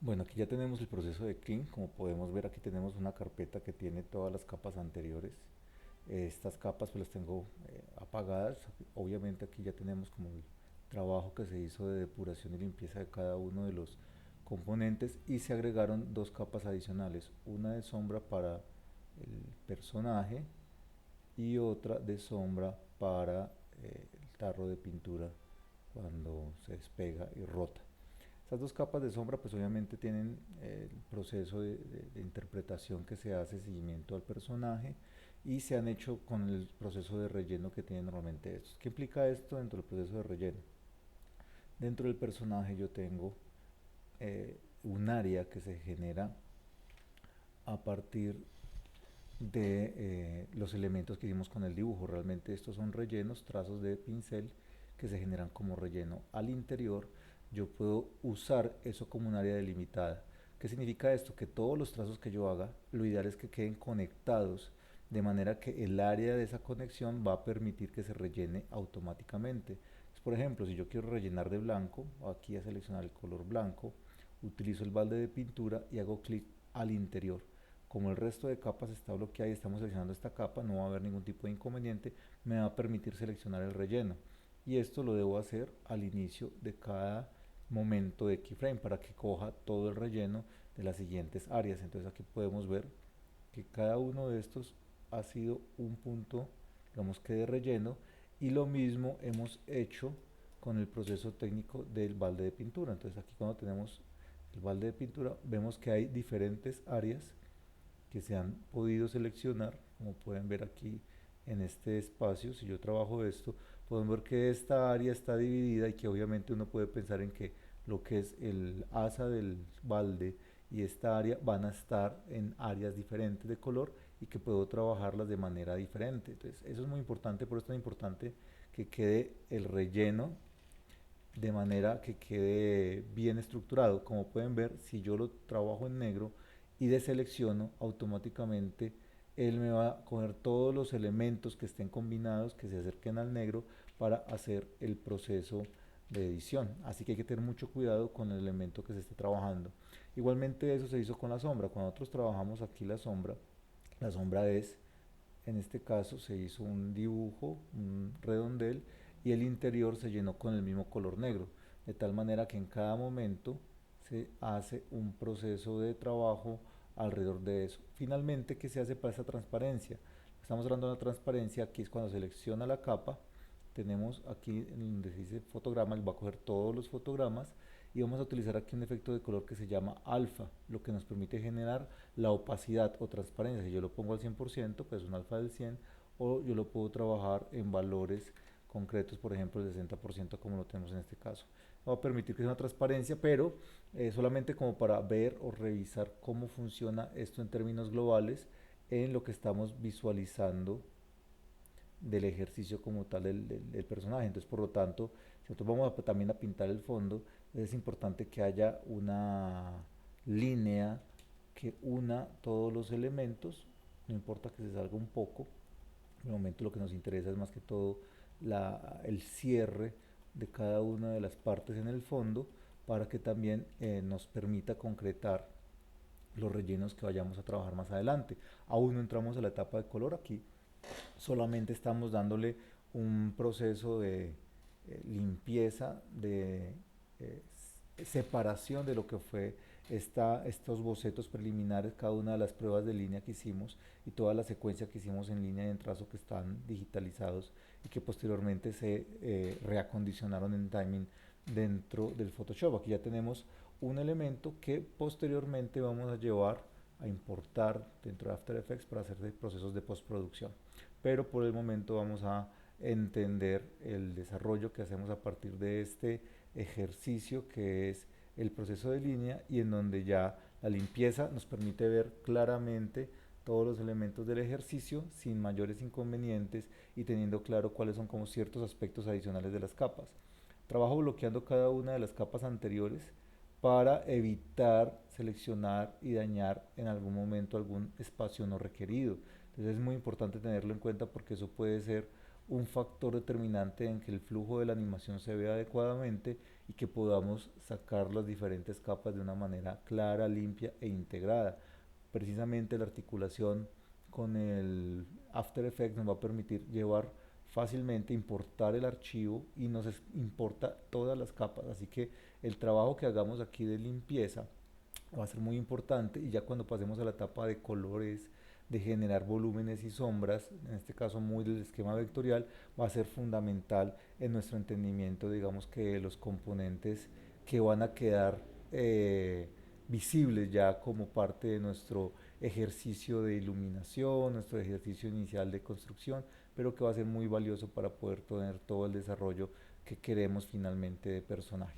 Bueno, aquí ya tenemos el proceso de clean. Como podemos ver, aquí tenemos una carpeta que tiene todas las capas anteriores. Estas capas pues las tengo apagadas. Obviamente aquí ya tenemos como el trabajo que se hizo de depuración y limpieza de cada uno de los componentes, y se agregaron dos capas adicionales, una de sombra para el personaje y otra de sombra para el tarro de pintura cuando se despega y rota. Estas dos capas de sombra pues obviamente tienen el proceso de interpretación que se hace, seguimiento al personaje, y se han hecho con el proceso de relleno que tienen normalmente estos. ¿Qué implica esto dentro del proceso de relleno? Dentro del personaje yo tengo un área que se genera a partir de los elementos que hicimos con el dibujo. Realmente estos son rellenos, trazos de pincel que se generan como relleno. Al interior yo puedo usar eso como un área delimitada. ¿Qué significa esto? Que todos los trazos que yo haga, lo ideal es que queden conectados, de manera que el área de esa conexión va a permitir que se rellene automáticamente. Entonces, por ejemplo, si yo quiero rellenar de blanco, aquí a seleccionar el color blanco, utilizo el balde de pintura y hago clic al interior. Como el resto de capas está bloqueada y estamos seleccionando esta capa, no va a haber ningún tipo de inconveniente, me va a permitir seleccionar el relleno. Y esto lo debo hacer al inicio de cada momento de keyframe para que coja todo el relleno de las siguientes áreas. Entonces aquí podemos ver que cada uno de estos ha sido un punto, digamos que de relleno, y lo mismo hemos hecho con el proceso técnico del balde de pintura. Entonces aquí cuando tenemos el balde de pintura vemos que hay diferentes áreas que se han podido seleccionar, como pueden ver aquí en este espacio. Si yo trabajo esto, podemos ver que esta área está dividida, y que obviamente uno puede pensar en que lo que es el asa del balde y esta área van a estar en áreas diferentes de color, y que puedo trabajarlas de manera diferente. Entonces eso es muy importante, por eso es tan importante que quede el relleno de manera que quede bien estructurado. Como pueden ver, si yo lo trabajo en negro y deselecciono, automáticamente él me va a coger todos los elementos que estén combinados, que se acerquen al negro, para hacer el proceso de edición. Así que hay que tener mucho cuidado con el elemento que se esté trabajando. Igualmente eso se hizo con la sombra. Cuando nosotros trabajamos aquí la sombra es, en este caso se hizo un dibujo, un redondel, y el interior se llenó con el mismo color negro, de tal manera que en cada momento se hace un proceso de trabajo alrededor de eso. Finalmente, ¿qué se hace para esta transparencia? Estamos hablando de la transparencia. Aquí es cuando selecciona la capa, tenemos aquí en donde se dice fotograma, él va a coger todos los fotogramas, y vamos a utilizar aquí un efecto de color que se llama alfa, lo que nos permite generar la opacidad o transparencia. Si yo lo pongo al 100%, pues un alfa del 100, o yo lo puedo trabajar en valores concretos, por ejemplo el 60%, como lo tenemos en este caso. Va a permitir que sea una transparencia, pero solamente como para ver o revisar cómo funciona esto en términos globales en lo que estamos visualizando del ejercicio como tal del personaje. Entonces, por lo tanto, si nosotros vamos también a pintar el fondo, es importante que haya una línea que una todos los elementos, no importa que se salga un poco. En el momento lo que nos interesa es más que todo el cierre de cada una de las partes en el fondo, para que también nos permita concretar los rellenos que vayamos a trabajar más adelante. Aún no entramos a la etapa de color aquí, solamente estamos dándole un proceso de limpieza, de eh, separación de lo que fue estos bocetos preliminares, cada una de las pruebas de línea que hicimos y toda la secuencia que hicimos en línea y en trazo, que están digitalizados y que posteriormente se reacondicionaron en timing dentro del Photoshop. Aquí ya tenemos un elemento que posteriormente vamos a llevar a importar dentro de After Effects para hacer procesos de postproducción. Pero por el momento vamos a entender el desarrollo que hacemos a partir de este ejercicio, que es el proceso de línea, y en donde ya la limpieza nos permite ver claramente todos los elementos del ejercicio sin mayores inconvenientes, y teniendo claro cuáles son como ciertos aspectos adicionales de las capas. Trabajo bloqueando cada una de las capas anteriores para evitar seleccionar y dañar en algún momento algún espacio no requerido. Entonces es muy importante tenerlo en cuenta, porque eso puede ser un factor determinante en que el flujo de la animación se vea adecuadamente y que podamos sacar las diferentes capas de una manera clara, limpia e integrada. Precisamente la articulación con el After Effects nos va a permitir llevar fácilmente, importar el archivo y nos importa todas las capas. Así que el trabajo que hagamos aquí de limpieza va a ser muy importante, y ya cuando pasemos a la etapa de colores, de generar volúmenes y sombras, en este caso muy del esquema vectorial, va a ser fundamental en nuestro entendimiento, digamos, que los componentes que van a quedar visibles ya como parte de nuestro ejercicio de iluminación, nuestro ejercicio inicial de construcción, pero que va a ser muy valioso para poder tener todo el desarrollo que queremos finalmente de personaje.